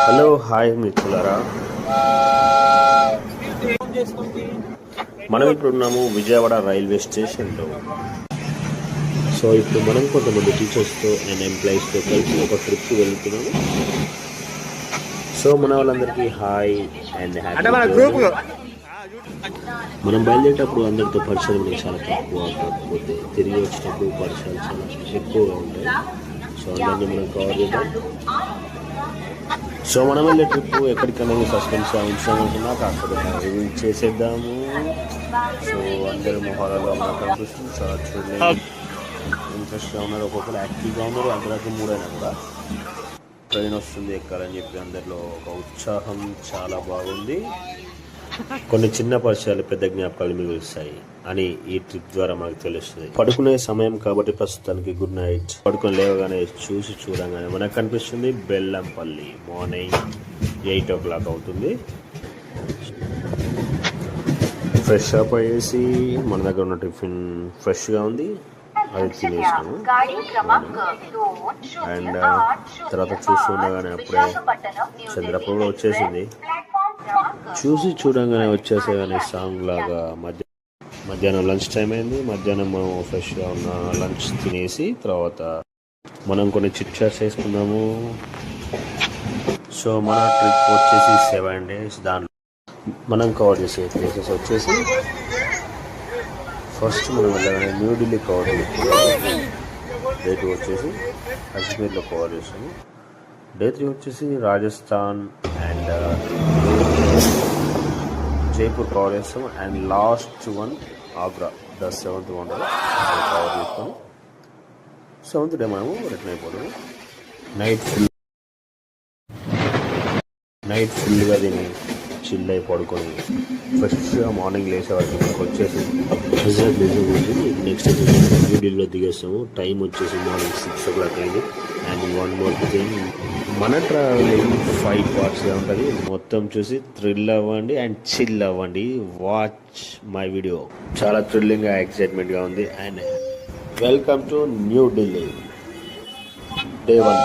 Hello hi మిత్రులారా, మనం ఇప్పుడు ఉన్నాము విజయవాడ రైల్వే స్టేషన్లో. సో ఇప్పుడు మనం కొంతమంది టీచర్స్తో అండ్ ఎంప్లాయీస్తో కలిసి ఒక ట్రిప్కి వెళ్తున్నాము. సో మన వాళ్ళందరికీ హాయ్ అండ్ హ్యాపీ. మనం బయలుదేరేటప్పుడు అందరితో పరిచయం మనకి చాలా తక్కువ, కాకపోతే తిరిగి వచ్చేటప్పుడు పరిచయాలు చాలా ఎక్కువగా ఉంటాయి. సో అందరినీ మనం కవర్ చేద్దాం. సో మనం వెళ్ళే ట్రిప్ ఎక్కడికైనా సస్పెన్స్ ఉంచామనుకున్నా కాకపోతే రివ్యూ చేసేద్దాము. సో అందరి మొహాలలో మనకు కనిపిస్తుంది చాలా చూడలేదు, ఇంట్రెస్ట్గా ఉన్నారు, ఒక్కొక్కరు యాక్టివ్గా ఉన్నారు. అర్ధరాత్రి మూడైనా కూడా ట్రైన్ వస్తుంది ఎక్కాలని చెప్పి అందరిలో ఒక ఉత్సాహం చాలా బాగుంది. కొన్ని చిన్న పరిచయాలు పెద్ద జ్ఞాపకాలు మిగులుస్తాయి అని ఈ ట్రిప్ ద్వారా మనకు తెలుస్తుంది. పడుకునే సమయం కాబట్టి ప్రస్తుతానికి గుడ్ నైట్. పడుకొని లేవగానే చూడగానే మనకు కనిపిస్తుంది బెల్లంపల్లి. మార్నింగ్ 8 o'clock అవుతుంది. ఫ్రెష్ అప్ అయ్యేసి మన దగ్గర ఉన్న టిఫిన్ ఫ్రెష్గా ఉంది, అది తినేసాము. అండ్ తర్వాత చూస్తుండగానే అప్పుడే చంద్రపూర్ వచ్చేసింది. చూడంగానే వచ్చేసేగానే సాంగ్ లాగా మధ్యాహ్నం లంచ్ టైం అయింది. మధ్యాహ్నం మనం ఫ్రెష్గా ఉన్న లంచ్ తినేసి తర్వాత మనం కొన్ని చిట్ చాట్స్ వేసుకున్నాము. సో మన ట్రిప్ వచ్చేసి 7 days. దాంట్లో మనం కవర్ చేసే ప్లేసెస్ వచ్చేసి ఫస్ట్ మనం వెళ్ళగానే న్యూఢిల్లీ కవర్ చేస్తాము. డే 2 వచ్చేసి అజ్మీర్లో కవర్ చేస్తాము. డే 3 వచ్చేసి రాజస్థాన్ అండ్ జైపూర్ కవర్ చేస్తాం. And last one Agra, the 7th wonder cover చేసుకొని 7th డే మనము రిటర్న్ అయిపోతాము. నైట్ ఫుల్గా తిని చిల్ అయి పడుకొని ఫ్రెష్గా మార్నింగ్ లేసే వరకు మనకు వచ్చేసి నెక్స్ట్ న్యూఢిల్లీలో దిగేస్తాము. టైం వచ్చేసి మార్నింగ్ 6 o'clock అయింది. అండ్ వన్ మోర్ థింగ్, మన ట్రావెలింగ్ 5 partsగా ఉంటుంది. మొత్తం చూసి థ్రిల్ అవ్వండి అండ్ చిల్ అవ్వండి. Watch my video. చాలా థ్రిల్లింగ్గా ఎక్సైట్మెంట్గా ఉంది. And welcome to New Delhi day 1.